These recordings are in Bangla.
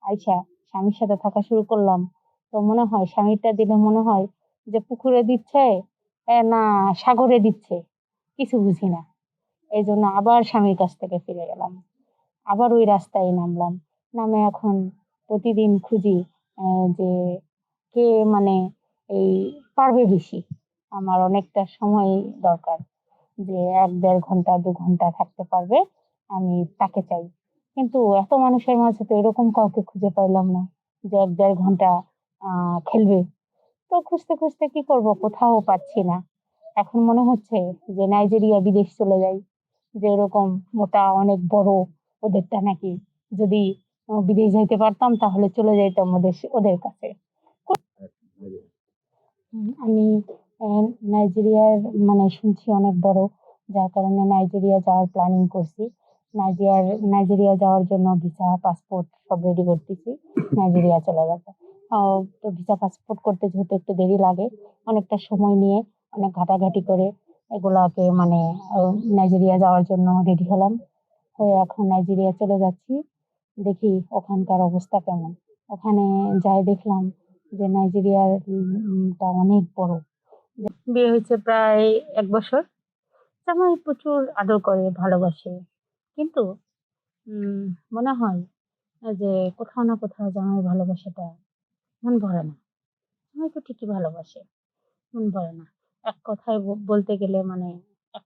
আইসা স্বামীর সাথে থাকা শুরু করলাম। তো মনে হয় স্বামীরটা দিলে মনে হয় যে পুকুরে দিচ্ছে না সাগরে দিচ্ছে, কিছু বুঝি না। এইজন্য আবার স্বামীর কাছ থেকে ফিরে গেলাম। আবার ওই রাস্তায় নামলাম। নামে এখন প্রতিদিন খুঁজি যে কে মানে এই পারবে বেশি। আমার অনেকটা সময় দরকার। যে ১-১.৫ ঘন্টা ২ ঘন্টা থাকতে পারবে, আমি তাকে চাই। কিন্তু এত মানুষের মাঝে তো এরকম কাউকে খুঁজে পাইলাম না যে ১-১.৫ ঘন্টা খেলবে। তো খুঁজতে, খুঁজতে কি করব? কোথাও পাচ্ছি না। এখন মনে হচ্ছে যে নাইজেরিয়া বিদেশ চলে যাই। যে এরকম মোটা অনেক বড় ওদেরটা নাকি যদি বিদেশ যাইতে পারতাম তাহলে চলে যাইতাম ওদের কাছে। আমি অ্যা নাইজেরিয়ার শুনছি অনেক বড়। যার কারণে নাইজেরিয়া যাওয়ার প্ল্যানিং করছি। নাইজেরিয়া যাওয়ার জন্য ভিসা, পাসপোর্ট সব রেডি করতেছি। নাইজেরিয়া চলে যাব। আ তো ভিসা, পাসপোর্ট করতে যেহেতু একটু দেরি লাগে, অনেকটা সময় নিয়ে অনেক ঘাটাঘাটি করে এগুলাকে আ নাইজেরিয়া যাওয়ার জন্য রেডি হলাম। হয়ে এখন নাইজেরিয়া চলে যাচ্ছি। দেখি ওখানকার অবস্থা কেমন। ওখানে যাই দেখলাম যে নাইজেরিয়ার টা অনেক বড়। বিয়ে হয়েছে প্রায় ১ বছর। জামাই প্রচুর আদর করে, ভালোবাসে। কিন্তু উম মনে হয় যে কোথাও না কোথাও জামাইয়ের ভালোবাসাটা মন ভরে না। জামাই তো ঠিকই ভালোবাসে, মন ভরে না। এক কথায় বলতে গেলে এক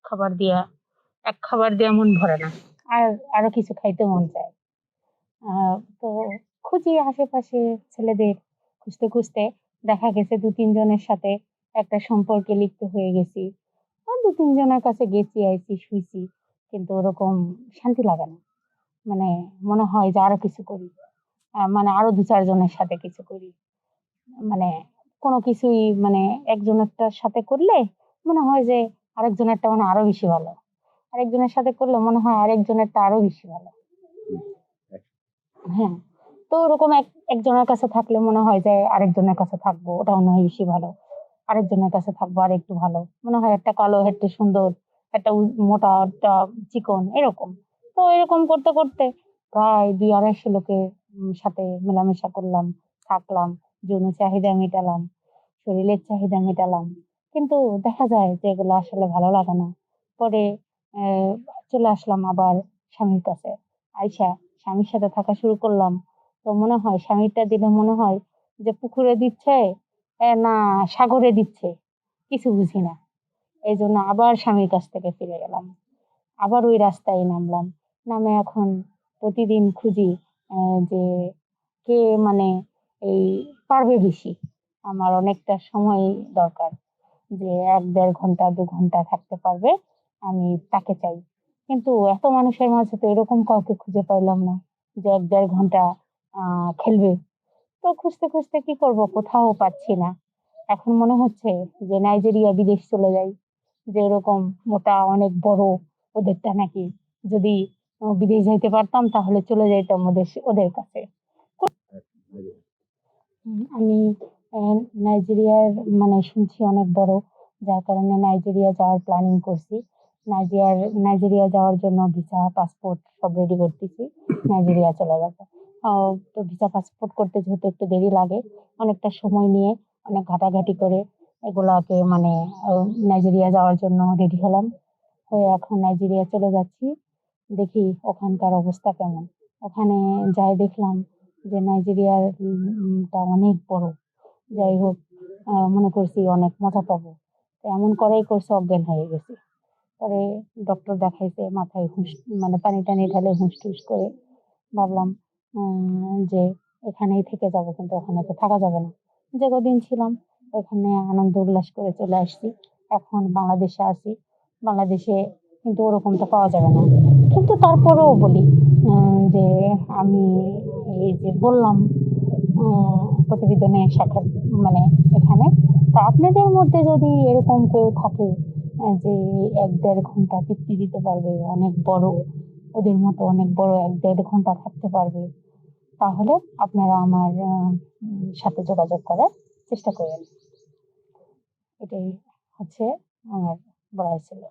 খাবার দিয়া মন ভরে না। আর আরো কিছু খাইতে মন চায়। আ তো খুঁজি আশেপাশে ছেলেদের খুঁজতে, খুঁজতে দেখা গেছে ২-৩ জনের সাথে একটা সম্পর্কে লিপ্ত হয়ে গেছি। ২-৩ জনের কাছে গেছি, আইছি, শুইছি। কিন্তু ওরকম শান্তি লাগে না। মানে মনে হয় যে আরো কিছু করি। আরো ২-৪ জনের সাথে কিছু করি। মানে কোন কিছুই একজনেরটার সাথে করলে মনে হয় যে আরেকজনেরটা আরো বেশি ভালো। আরেকজনের সাথে করলে মনে হয় আরেকজনেরটা আরো বেশি ভালো। হ্যাঁ, তো ওরকম একজনের কাছে থাকলে মনে হয় যে আরেকজনের কাছে থাকবো, ওটা মনে হয় বেশি ভালো। আরেকজনের কাছে থাকবো আরেকটু ভালো। মনে হয় একটা কালো, একটা সুন্দর, একটা মোটা, একটা চিকন এরকম। তো এরকম করতে, করতে প্রায় ২-২৫০ লোকের সাথে মেলামেশা করলাম, থাকলাম, যৌন চাহিদা মেটালাম, শরীরের চাহিদা মেটালাম। কিন্তু দেখা যায় যে এগুলো আসলে ভালো লাগে না। পরে চলে আসলাম আবার স্বামীর কাছে। আইসা স্বামীর সাথে থাকা শুরু করলাম। তো মনে হয় স্বামীরটা দিলে মনে হয় যে পুকুরে দিচ্ছে না সাগরে দিচ্ছে, কিছু বুঝি না। এইজন্য আবার স্বামীর কাছ থেকে ফিরে গেলাম। আবার ওই রাস্তায় নামলাম। নামে এখন প্রতিদিন খুঁজি যে কে এই পারবে বেশি। আমার অনেকটা সময় দরকার। যে ১-১.৫ ঘন্টা ২ ঘন্টা থাকতে পারবে, আমি তাকে চাই। কিন্তু এত মানুষের মাঝে তো এরকম কাউকে খুঁজে পাইলাম না যে ১-১.৫ ঘন্টা আ খেলবে। তো খুঁজতে, খুঁজতে কি করব? কোথাও পাচ্ছি না। এখন মনে হচ্ছে যে নাইজেরিয়া বিদেশ চলে যাই। যে এরকম মোটা অনেক বড় ওদেরটা নাকি যদি বিদেশ যাইতে পারতাম তাহলে চলে যাইতাম ওদের কাছে। আমি অ্যা নাইজেরিয়ার শুনছি অনেক বড়। যার কারণে নাইজেরিয়া যাওয়ার প্ল্যানিং করছি। নাইজেরিয়া যাওয়ার জন্য ভিসা, পাসপোর্ট সব রেডি করতেছি। নাইজেরিয়া চলে যাব। আ তো ভিসা, পাসপোর্ট করতে যেহেতু একটু দেরি লাগে, অনেকটা সময় নিয়ে অনেক ঘাটাঘাটি করে এগুলাকে নাইজেরিয়া যাওয়ার জন্য রেডি হলাম। হয়ে এখন নাইজেরিয়া চলে যাচ্ছি। দেখি ওখানকার অবস্থা কেমন। ওখানে যাই দেখলাম যে নাইজেরিয়ার টা অনেক বড়। যাই হোক মনে করছি অনেক মজা পাবো। তো এমন করেই করছে অজ্ঞান হয়ে গেছি। পরে ডক্টর দেখাইছে মাথায় পানি-টানি ঢেলে হুঁশ-টুস করে ভাবলাম যে এখানেই থেকে যাবো কিন্তু ওখানে তো থাকা যাবে না। যে কদিন ছিলাম ওখানে আনন্দ উল্লাস করে চলে আসছি। এখন বাংলাদেশে আছি। বাংলাদেশে কিন্তু ওরকমটা পাওয়া যাবে না। কিন্তু তারপরেও বলি যে আমি এই যে বললাম প্রতিবেদনে মানে এখানে। তো আপনাদের মধ্যে যদি এরকম কেউ থাকে যে ১-১.৫ ঘন্টা তৃপ্তি দিতে পারবে, অনেক বড় ওদের মতো অনেক বড় ১-১.৫ ঘন্টা থাকতে পারবে, তাহলে আপনারা আমার সাথে যোগাযোগ করার চেষ্টা করেন। এটাই হচ্ছে আমার বলার ছিল।